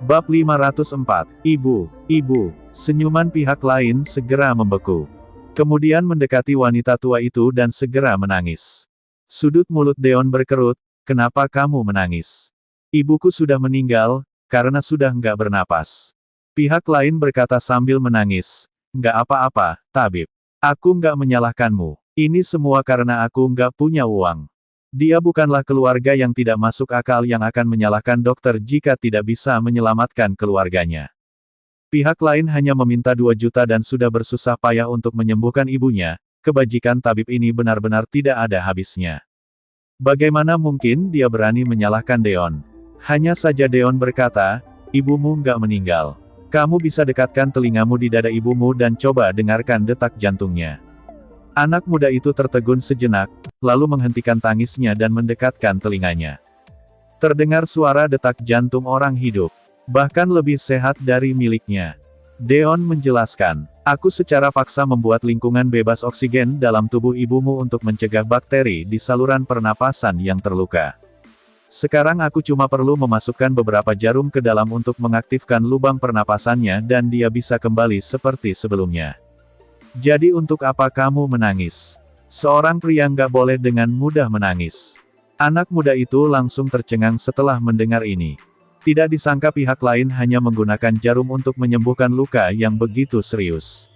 Bab 504, Ibu, senyuman pihak lain segera membeku. Kemudian mendekati wanita tua itu dan segera menangis. Sudut mulut Deon berkerut, kenapa kamu menangis? Ibuku sudah meninggal, karena sudah nggak bernapas. Pihak lain berkata sambil menangis, nggak apa-apa, tabib. Aku nggak menyalahkanmu. Ini semua karena aku nggak punya uang. Dia bukanlah keluarga yang tidak masuk akal yang akan menyalahkan dokter jika tidak bisa menyelamatkan keluarganya. Pihak lain hanya meminta 2 juta dan sudah bersusah payah untuk menyembuhkan ibunya, kebajikan tabib ini benar-benar tidak ada habisnya. Bagaimana mungkin dia berani menyalahkan Deon? Hanya saja Deon berkata, ibumu nggak meninggal. Kamu bisa dekatkan telingamu di dada ibumu dan coba dengarkan detak jantungnya. Anak muda itu tertegun sejenak, lalu menghentikan tangisnya dan mendekatkan telinganya. Terdengar suara detak jantung orang hidup, bahkan lebih sehat dari miliknya. Deon menjelaskan, aku secara paksa membuat lingkungan bebas oksigen dalam tubuh ibumu untuk mencegah bakteri di saluran pernapasan yang terluka. Sekarang aku cuma perlu memasukkan beberapa jarum ke dalam untuk mengaktifkan lubang pernapasannya dan dia bisa kembali seperti sebelumnya. Jadi untuk apa kamu menangis? Seorang pria nggak boleh dengan mudah menangis. Anak muda itu langsung tercengang setelah mendengar ini. Tidak disangka pihak lain hanya menggunakan jarum untuk menyembuhkan luka yang begitu serius.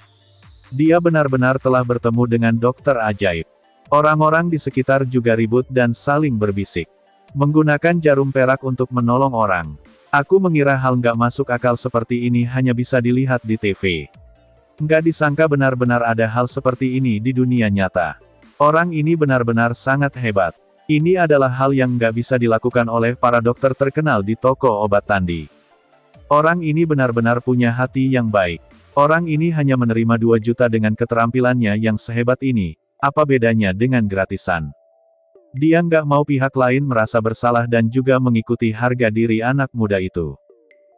Dia benar-benar telah bertemu dengan dokter ajaib. Orang-orang di sekitar juga ribut dan saling berbisik. Menggunakan jarum perak untuk menolong orang. Aku mengira hal nggak masuk akal seperti ini hanya bisa dilihat di TV. Nggak disangka benar-benar ada hal seperti ini di dunia nyata. Orang ini benar-benar sangat hebat. Ini adalah hal yang nggak bisa dilakukan oleh para dokter terkenal di toko obat tandi. Orang ini benar-benar punya hati yang baik. Orang ini hanya menerima 2 juta dengan keterampilannya yang sehebat ini. Apa bedanya dengan gratisan? Dia nggak mau pihak lain merasa bersalah dan juga mengikuti harga diri anak muda itu.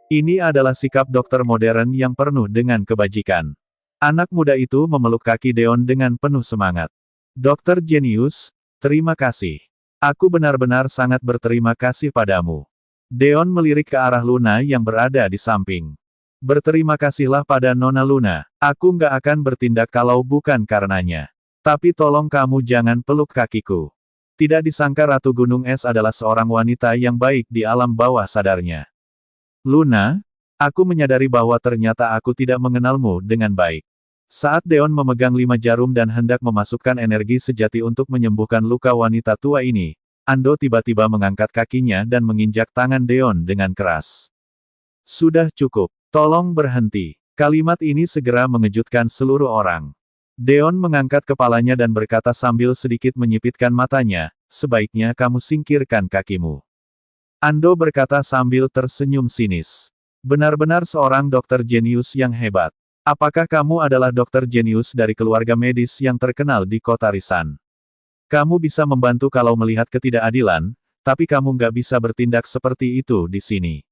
Ini adalah sikap dokter modern yang penuh dengan kebajikan. Anak muda itu memeluk kaki Deon dengan penuh semangat. Dokter jenius, terima kasih. Aku benar-benar sangat berterima kasih padamu. Deon melirik ke arah Luna yang berada di samping. Berterima kasihlah pada Nona Luna. Aku nggak akan bertindak kalau bukan karenanya. Tapi tolong kamu jangan peluk kakiku. Tidak disangka Ratu Gunung Es adalah seorang wanita yang baik di alam bawah sadarnya. Luna, aku menyadari bahwa ternyata aku tidak mengenalmu dengan baik. Saat Deon memegang 5 jarum dan hendak memasukkan energi sejati untuk menyembuhkan luka wanita tua ini, Ando tiba-tiba mengangkat kakinya dan menginjak tangan Deon dengan keras. Sudah cukup, tolong berhenti. Kalimat ini segera mengejutkan seluruh orang. Deon mengangkat kepalanya dan berkata sambil sedikit menyipitkan matanya, sebaiknya kamu singkirkan kakimu. Ando berkata sambil tersenyum sinis. Benar-benar seorang dokter jenius yang hebat. Apakah kamu adalah dokter jenius dari keluarga medis yang terkenal di kota Risan? Kamu bisa membantu kalau melihat ketidakadilan, tapi kamu nggak bisa bertindak seperti itu di sini.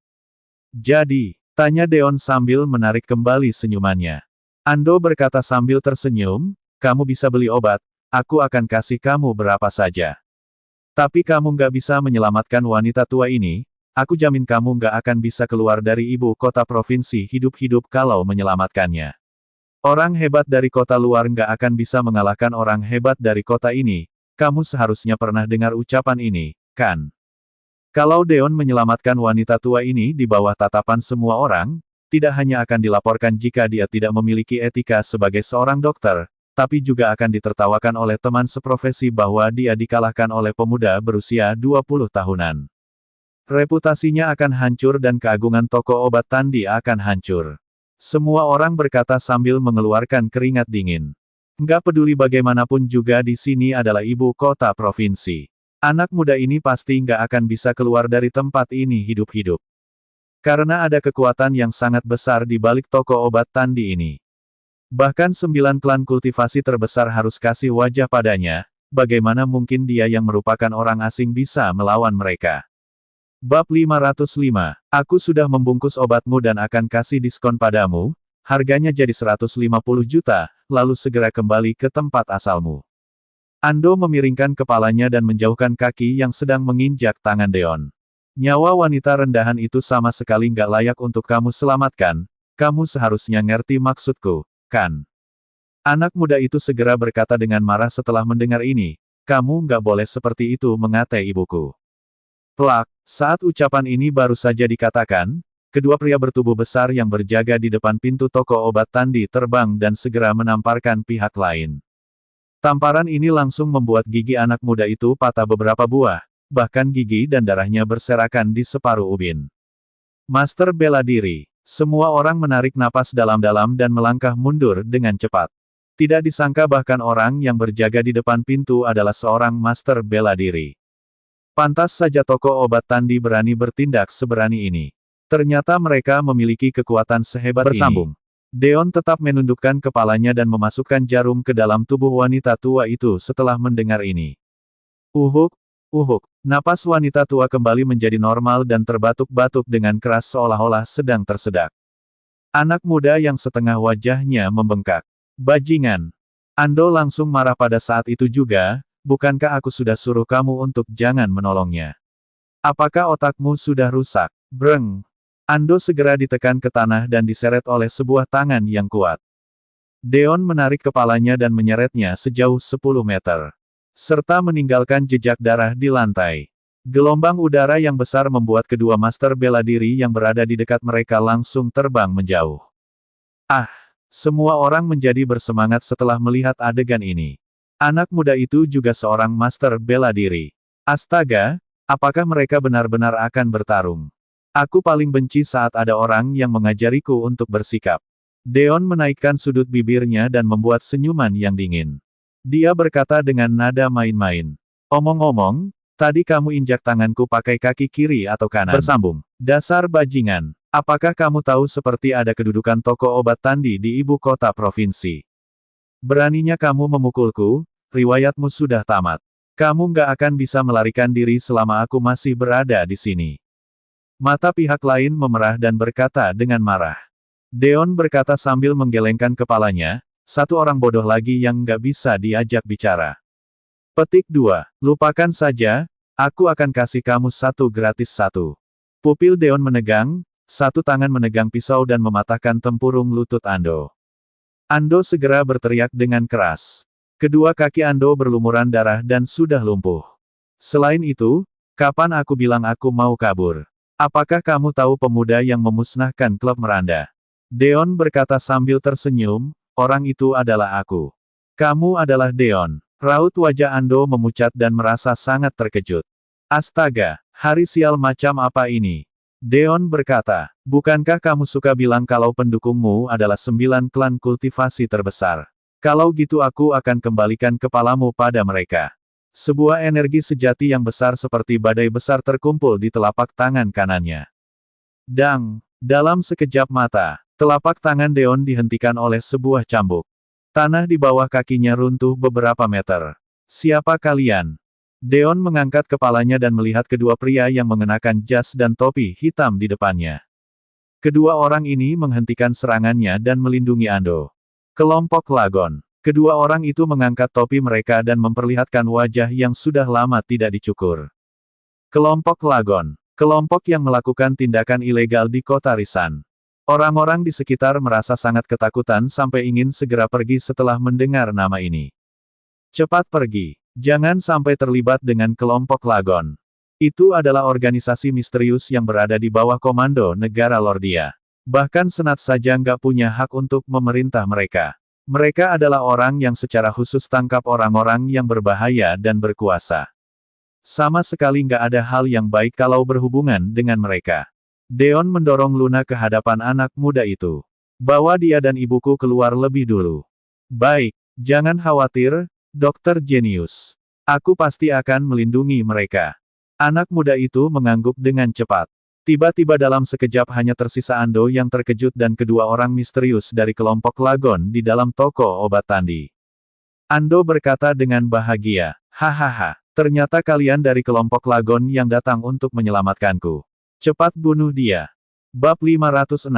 Jadi, tanya Deon sambil menarik kembali senyumannya. Ando berkata sambil tersenyum, kamu bisa beli obat, aku akan kasih kamu berapa saja. Tapi kamu nggak bisa menyelamatkan wanita tua ini. Aku jamin kamu nggak akan bisa keluar dari ibu kota provinsi hidup-hidup kalau menyelamatkannya. Orang hebat dari kota luar nggak akan bisa mengalahkan orang hebat dari kota ini. Kamu seharusnya pernah dengar ucapan ini, kan? Kalau Deon menyelamatkan wanita tua ini di bawah tatapan semua orang, tidak hanya akan dilaporkan jika dia tidak memiliki etika sebagai seorang dokter, tapi juga akan ditertawakan oleh teman seprofesi bahwa dia dikalahkan oleh pemuda berusia 20 tahunan. Reputasinya akan hancur dan keagungan toko obat tandi akan hancur. Semua orang berkata sambil mengeluarkan keringat dingin. Nggak peduli bagaimanapun juga di sini adalah ibu kota provinsi. Anak muda ini pasti nggak akan bisa keluar dari tempat ini hidup-hidup. Karena ada kekuatan yang sangat besar di balik toko obat tandi ini. Bahkan 9 klan kultivasi terbesar harus kasih wajah padanya, bagaimana mungkin dia yang merupakan orang asing bisa melawan mereka. Bab 505, aku sudah membungkus obatmu dan akan kasih diskon padamu, harganya jadi 150 juta, lalu segera kembali ke tempat asalmu. Ando memiringkan kepalanya dan menjauhkan kaki yang sedang menginjak tangan Deon. Nyawa wanita rendahan itu sama sekali nggak layak untuk kamu selamatkan, kamu seharusnya ngerti maksudku, kan? Anak muda itu segera berkata dengan marah setelah mendengar ini, kamu nggak boleh seperti itu mengatai ibuku. Plak, saat ucapan ini baru saja dikatakan, kedua pria bertubuh besar yang berjaga di depan pintu toko obat Tandi terbang dan segera menamparkan pihak lain. Tamparan ini langsung membuat gigi anak muda itu patah beberapa buah, bahkan gigi dan darahnya berserakan di separuh ubin. Master bela diri. Semua orang menarik napas dalam-dalam dan melangkah mundur dengan cepat. Tidak disangka bahkan orang yang berjaga di depan pintu adalah seorang master bela diri. Pantas saja toko obat Tandi berani bertindak seberani ini. Ternyata mereka memiliki kekuatan sehebat bersambung. Deon tetap menundukkan kepalanya dan memasukkan jarum ke dalam tubuh wanita tua itu setelah mendengar ini. Uhuk, uhuk, napas wanita tua kembali menjadi normal dan terbatuk-batuk dengan keras seolah-olah sedang tersedak. Anak muda yang setengah wajahnya membengkak. Bajingan. Ando langsung marah pada saat itu juga, bukankah aku sudah suruh kamu untuk jangan menolongnya? Apakah otakmu sudah rusak? Breng. Ando segera ditekan ke tanah dan diseret oleh sebuah tangan yang kuat. Deon menarik kepalanya dan menyeretnya sejauh 10 meter. Serta meninggalkan jejak darah di lantai. Gelombang udara yang besar membuat kedua master bela diri yang berada di dekat mereka langsung terbang menjauh. Ah! Semua orang menjadi bersemangat setelah melihat adegan ini. Anak muda itu juga seorang master bela diri. Astaga! Apakah mereka benar-benar akan bertarung? Aku paling benci saat ada orang yang mengajariku untuk bersikap. Deon menaikkan sudut bibirnya dan membuat senyuman yang dingin. Dia berkata dengan nada main-main. Omong-omong, tadi kamu injak tanganku pakai kaki kiri atau kanan? Bersambung. Dasar bajingan. Apakah kamu tahu seperti ada kedudukan toko obat Tandi di ibu kota provinsi? Beraninya kamu memukulku, riwayatmu sudah tamat. Kamu nggak akan bisa melarikan diri selama aku masih berada di sini. Mata pihak lain memerah dan berkata dengan marah. Deon berkata sambil menggelengkan kepalanya, satu orang bodoh lagi yang nggak bisa diajak bicara. Petik 2. Lupakan saja, aku akan kasih kamu satu gratis satu. Pupil Deon menegang, satu tangan menegang pisau dan mematahkan tempurung lutut Ando. Ando segera berteriak dengan keras. Kedua kaki Ando berlumuran darah dan sudah lumpuh. Selain itu, kapan aku bilang aku mau kabur? Apakah kamu tahu pemuda yang memusnahkan klub Meranda? Deon berkata sambil tersenyum, orang itu adalah aku. Kamu adalah Deon. Raut wajah Ando memucat dan merasa sangat terkejut. Astaga, hari sial macam apa ini? Deon berkata, bukankah kamu suka bilang kalau pendukungmu adalah 9 klan kultivasi terbesar? Kalau gitu aku akan kembalikan kepalamu pada mereka. Sebuah energi sejati yang besar seperti badai besar terkumpul di telapak tangan kanannya. Dang! Dalam sekejap mata, telapak tangan Deon dihentikan oleh sebuah cambuk. Tanah di bawah kakinya runtuh beberapa meter. Siapa kalian? Deon mengangkat kepalanya dan melihat kedua pria yang mengenakan jas dan topi hitam di depannya. Kedua orang ini menghentikan serangannya dan melindungi Ando. Kelompok Lagon. Kedua orang itu mengangkat topi mereka dan memperlihatkan wajah yang sudah lama tidak dicukur. Kelompok Lagon. Kelompok yang melakukan tindakan ilegal di kota Risan. Orang-orang di sekitar merasa sangat ketakutan sampai ingin segera pergi setelah mendengar nama ini. Cepat pergi. Jangan sampai terlibat dengan kelompok Lagon. Itu adalah organisasi misterius yang berada di bawah komando negara Lordia. Bahkan Senat saja nggak punya hak untuk memerintah mereka. Mereka adalah orang yang secara khusus tangkap orang-orang yang berbahaya dan berkuasa. Sama sekali nggak ada hal yang baik kalau berhubungan dengan mereka. Deon mendorong Luna ke hadapan anak muda itu. Bawa dia dan ibuku keluar lebih dulu. Baik, jangan khawatir, Dokter Jenius. Aku pasti akan melindungi mereka. Anak muda itu mengangguk dengan cepat. Tiba-tiba dalam sekejap hanya tersisa Ando yang terkejut dan kedua orang misterius dari kelompok Lagon di dalam toko obat Tandi. Ando berkata dengan bahagia, hahaha, ternyata kalian dari kelompok Lagon yang datang untuk menyelamatkanku. Cepat bunuh dia. Bab 506.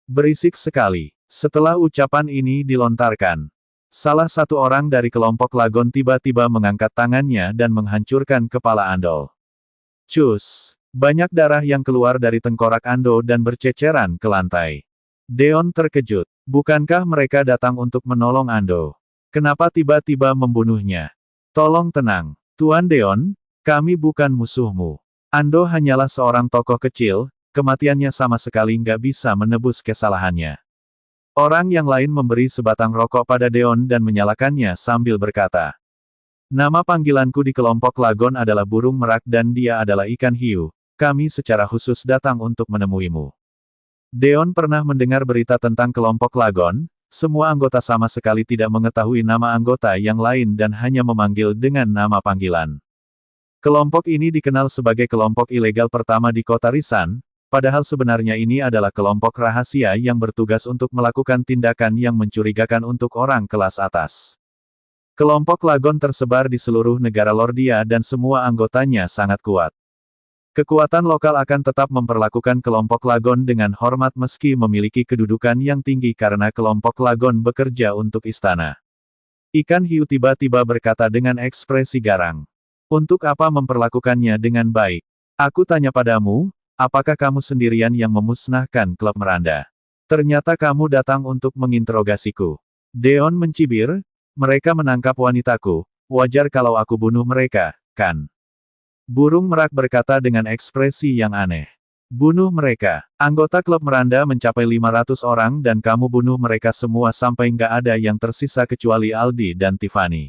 Berisik sekali. Setelah ucapan ini dilontarkan, salah satu orang dari kelompok Lagon tiba-tiba mengangkat tangannya dan menghancurkan kepala Andol. Cus! Banyak darah yang keluar dari tengkorak Ando dan berceceran ke lantai. Deon terkejut. Bukankah mereka datang untuk menolong Ando? Kenapa tiba-tiba membunuhnya? Tolong tenang. Tuan Deon, kami bukan musuhmu. Ando hanyalah seorang tokoh kecil, kematiannya sama sekali nggak bisa menebus kesalahannya. Orang yang lain memberi sebatang rokok pada Deon dan menyalakannya sambil berkata, "Nama panggilanku di kelompok Lagon adalah burung merak dan dia adalah ikan hiu. Kami secara khusus datang untuk menemuimu." Deon pernah mendengar berita tentang kelompok Lagon, semua anggota sama sekali tidak mengetahui nama anggota yang lain dan hanya memanggil dengan nama panggilan. Kelompok ini dikenal sebagai kelompok ilegal pertama di kota Risan, padahal sebenarnya ini adalah kelompok rahasia yang bertugas untuk melakukan tindakan yang mencurigakan untuk orang kelas atas. Kelompok Lagon tersebar di seluruh negara Lordia dan semua anggotanya sangat kuat. Kekuatan lokal akan tetap memperlakukan kelompok Lagon dengan hormat meski memiliki kedudukan yang tinggi karena kelompok Lagon bekerja untuk istana. Ikan hiu tiba-tiba berkata dengan ekspresi garang. "Untuk apa memperlakukannya dengan baik? Aku tanya padamu, apakah kamu sendirian yang memusnahkan klub Meranda? Ternyata kamu datang untuk menginterogasiku." Deon mencibir, "Mereka menangkap wanitaku, wajar kalau aku bunuh mereka, kan?" Burung merak berkata dengan ekspresi yang aneh. "Bunuh mereka. Anggota klub Meranda mencapai 500 orang dan kamu bunuh mereka semua sampai nggak ada yang tersisa kecuali Aldi dan Tiffany.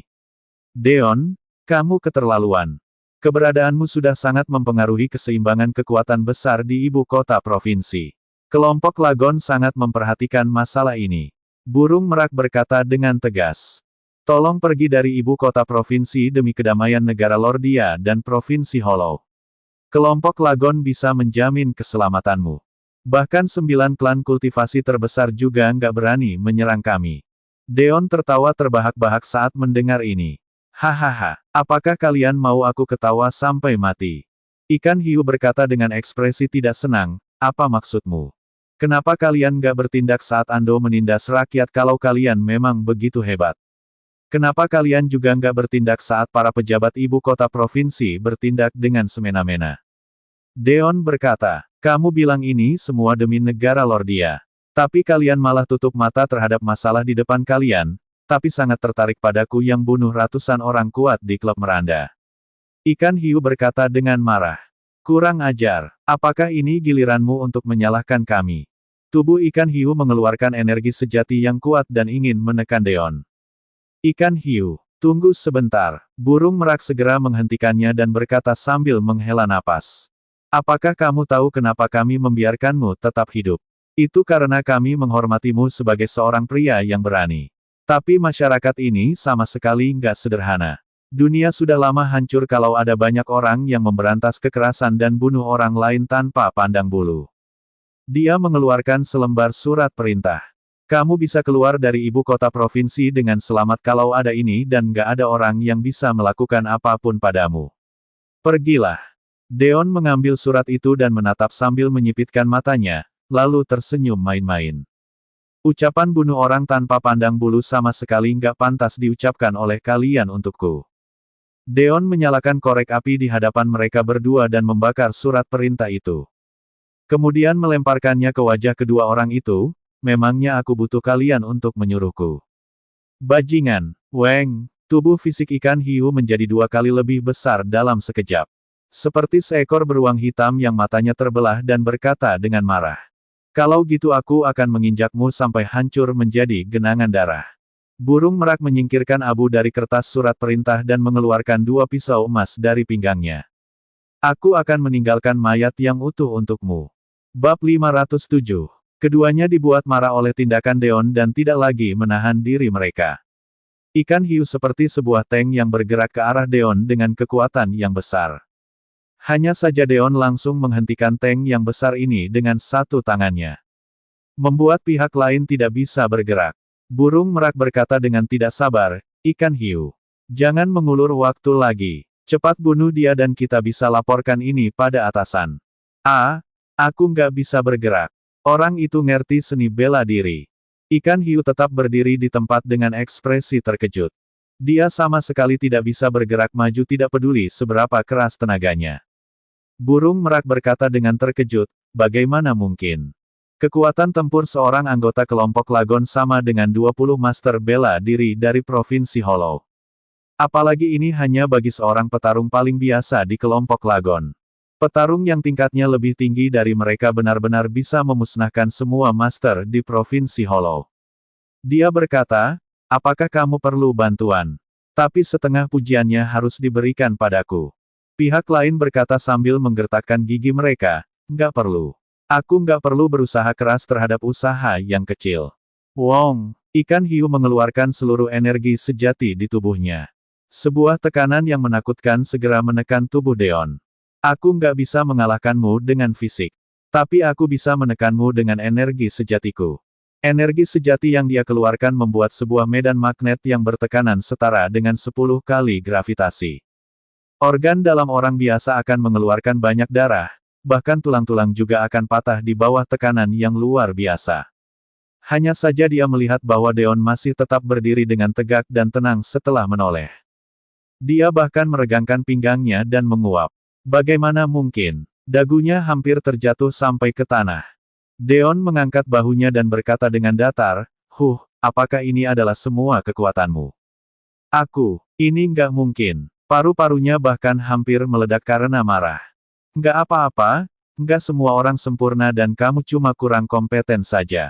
Deon, kamu keterlaluan. Keberadaanmu sudah sangat mempengaruhi keseimbangan kekuatan besar di ibu kota provinsi. Kelompok Lagon sangat memperhatikan masalah ini." Burung merak berkata dengan tegas. "Tolong pergi dari ibu kota provinsi demi kedamaian negara Lordia dan provinsi Hollow. Kelompok Lagon bisa menjamin keselamatanmu. Bahkan 9 klan kultivasi terbesar juga nggak berani menyerang kami." Deon tertawa terbahak-bahak saat mendengar ini. "Hahaha, apakah kalian mau aku ketawa sampai mati?" Ikan hiu berkata dengan ekspresi tidak senang, "Apa maksudmu? Kenapa kalian nggak bertindak saat Ando menindas rakyat kalau kalian memang begitu hebat? Kenapa kalian juga nggak bertindak saat para pejabat ibu kota provinsi bertindak dengan semena-mena?" Deon berkata, "Kamu bilang ini semua demi negara Lordia. Tapi kalian malah tutup mata terhadap masalah di depan kalian, tapi sangat tertarik padaku yang bunuh ratusan orang kuat di klub Meranda." Ikan hiu berkata dengan marah. "Kurang ajar, apakah ini giliranmu untuk menyalahkan kami?" Tubuh ikan hiu mengeluarkan energi sejati yang kuat dan ingin menekan Deon. "Ikan hiu, tunggu sebentar." Burung merak segera menghentikannya dan berkata sambil menghela napas. "Apakah kamu tahu kenapa kami membiarkanmu tetap hidup? Itu karena kami menghormatimu sebagai seorang pria yang berani. Tapi masyarakat ini sama sekali nggak sederhana. Dunia sudah lama hancur kalau ada banyak orang yang memberantas kekerasan dan bunuh orang lain tanpa pandang bulu." Dia mengeluarkan selembar surat perintah. "Kamu bisa keluar dari ibu kota provinsi dengan selamat kalau ada ini dan nggak ada orang yang bisa melakukan apapun padamu. Pergilah." Deon mengambil surat itu dan menatap sambil menyipitkan matanya, lalu tersenyum main-main. "Ucapan bunuh orang tanpa pandang bulu sama sekali nggak pantas diucapkan oleh kalian untukku." Deon menyalakan korek api di hadapan mereka berdua dan membakar surat perintah itu. Kemudian melemparkannya ke wajah kedua orang itu, "Memangnya aku butuh kalian untuk menyuruhku? Bajingan." Weng, tubuh fisik ikan hiu menjadi 2 kali lebih besar dalam sekejap. Seperti seekor beruang hitam yang matanya terbelah dan berkata dengan marah. "Kalau gitu aku akan menginjakmu sampai hancur menjadi genangan darah." Burung merak menyingkirkan abu dari kertas surat perintah dan mengeluarkan 2 pisau emas dari pinggangnya. "Aku akan meninggalkan mayat yang utuh untukmu." Bab 507. Keduanya dibuat marah oleh tindakan Deon dan tidak lagi menahan diri mereka. Ikan hiu seperti sebuah tank yang bergerak ke arah Deon dengan kekuatan yang besar. Hanya saja Deon langsung menghentikan tank yang besar ini dengan satu tangannya. Membuat pihak lain tidak bisa bergerak. Burung merak berkata dengan tidak sabar, "Ikan hiu. Jangan mengulur waktu lagi. Cepat bunuh dia dan kita bisa laporkan ini pada atasan." Aku nggak bisa bergerak." Orang itu ngerti seni bela diri. Ikan hiu tetap berdiri di tempat dengan ekspresi terkejut. Dia sama sekali tidak bisa bergerak maju tidak peduli seberapa keras tenaganya. Burung merak berkata dengan terkejut, bagaimana mungkin? Kekuatan tempur seorang anggota kelompok Lagon sama dengan 20 master bela diri dari Provinsi Hollow. Apalagi ini hanya bagi seorang petarung paling biasa di kelompok Lagon. Petarung yang tingkatnya lebih tinggi dari mereka benar-benar bisa memusnahkan semua master di Provinsi Hollow. Dia berkata, apakah kamu perlu bantuan? Tapi setengah pujiannya harus diberikan padaku. Pihak lain berkata sambil menggertakkan gigi mereka, nggak perlu. Aku nggak perlu berusaha keras terhadap usaha yang kecil. Wong, ikan hiu mengeluarkan seluruh energi sejati di tubuhnya. Sebuah tekanan yang menakutkan segera menekan tubuh Deon. Aku nggak bisa mengalahkanmu dengan fisik. Tapi aku bisa menekanmu dengan energi sejatiku. Energi sejati yang dia keluarkan membuat sebuah medan magnet yang bertekanan setara dengan 10 kali gravitasi. Organ dalam orang biasa akan mengeluarkan banyak darah, bahkan tulang-tulang juga akan patah di bawah tekanan yang luar biasa. Hanya saja dia melihat bahwa Deon masih tetap berdiri dengan tegak dan tenang setelah menoleh. Dia bahkan meregangkan pinggangnya dan menguap. Bagaimana mungkin? Dagunya hampir terjatuh sampai ke tanah. Deon mengangkat bahunya dan berkata dengan datar, apakah ini adalah semua kekuatanmu? Ini nggak mungkin. Paru-parunya bahkan hampir meledak karena marah. Nggak apa-apa, nggak semua orang sempurna dan kamu cuma kurang kompeten saja.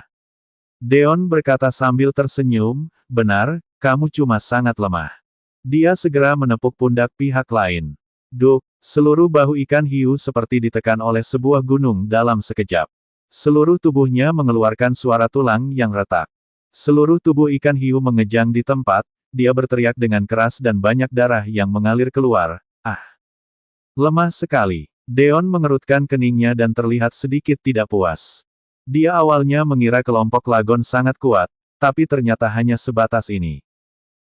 Deon berkata sambil tersenyum, benar, kamu cuma sangat lemah. Dia segera menepuk pundak pihak lain. Duk, seluruh bahu ikan hiu seperti ditekan oleh sebuah gunung dalam sekejap. Seluruh tubuhnya mengeluarkan suara tulang yang retak. Seluruh tubuh ikan hiu mengejang di tempat, dia berteriak dengan keras dan banyak darah yang mengalir keluar. Lemah sekali. Deon mengerutkan keningnya dan terlihat sedikit tidak puas. Dia awalnya mengira kelompok Lagon sangat kuat, tapi ternyata hanya sebatas ini.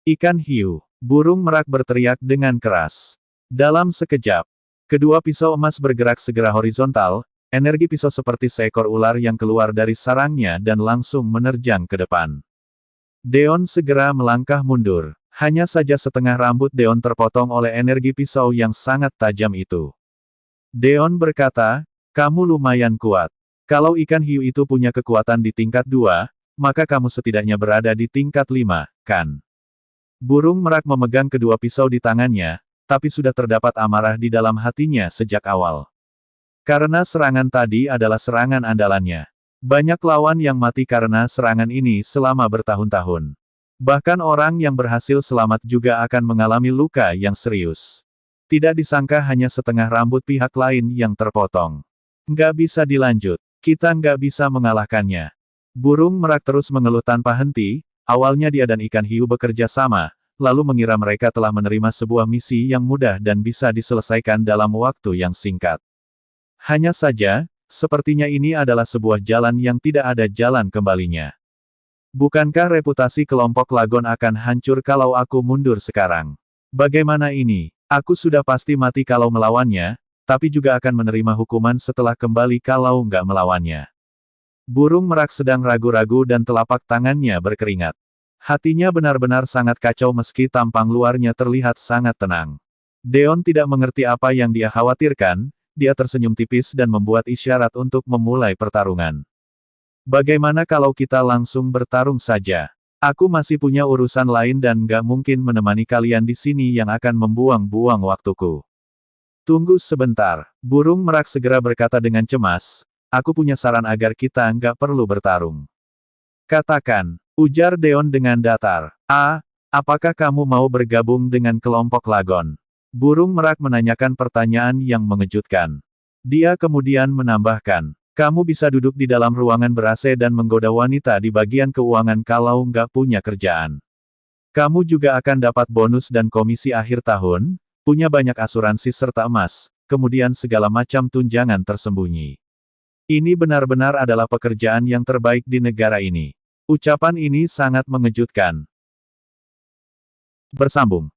Ikan hiu, burung merak berteriak dengan keras. Dalam sekejap, kedua pisau emas bergerak segera horizontal, energi pisau seperti seekor ular yang keluar dari sarangnya dan langsung menerjang ke depan. Deon segera melangkah mundur. Hanya saja setengah rambut Deon terpotong oleh energi pisau yang sangat tajam itu. Deon berkata, kamu lumayan kuat. Kalau ikan hiu itu punya kekuatan di tingkat 2, maka kamu setidaknya berada di tingkat 5, kan? Burung merak memegang kedua pisau di tangannya, tapi sudah terdapat amarah di dalam hatinya sejak awal. Karena serangan tadi adalah serangan andalannya. Banyak lawan yang mati karena serangan ini selama bertahun-tahun. Bahkan orang yang berhasil selamat juga akan mengalami luka yang serius. Tidak disangka hanya setengah rambut pihak lain yang terpotong. Nggak bisa dilanjut. Kita nggak bisa mengalahkannya. Burung merak terus mengeluh tanpa henti, awalnya dia dan ikan hiu bekerja sama, lalu mengira mereka telah menerima sebuah misi yang mudah dan bisa diselesaikan dalam waktu yang singkat. Hanya saja, sepertinya ini adalah sebuah jalan yang tidak ada jalan kembalinya. Bukankah reputasi kelompok Lagon akan hancur kalau aku mundur sekarang? Bagaimana ini? Aku sudah pasti mati kalau melawannya, tapi juga akan menerima hukuman setelah kembali kalau nggak melawannya. Burung merak sedang ragu-ragu dan telapak tangannya berkeringat. Hatinya benar-benar sangat kacau meski tampang luarnya terlihat sangat tenang. Deon tidak mengerti apa yang dia khawatirkan, dia tersenyum tipis dan membuat isyarat untuk memulai pertarungan. Bagaimana kalau kita langsung bertarung saja? Aku masih punya urusan lain dan nggak mungkin menemani kalian di sini yang akan membuang-buang waktuku. Tunggu sebentar, burung merak segera berkata dengan cemas, aku punya saran agar kita nggak perlu bertarung. Katakan, ujar Deon dengan datar. Apakah kamu mau bergabung dengan kelompok Lagon? Burung merak menanyakan pertanyaan yang mengejutkan. Dia kemudian menambahkan, kamu bisa duduk di dalam ruangan ber-AC dan menggoda wanita di bagian keuangan kalau nggak punya kerjaan. Kamu juga akan dapat bonus dan komisi akhir tahun, punya banyak asuransi serta emas, kemudian segala macam tunjangan tersembunyi. Ini benar-benar adalah pekerjaan yang terbaik di negara ini. Ucapan ini sangat mengejutkan. Bersambung.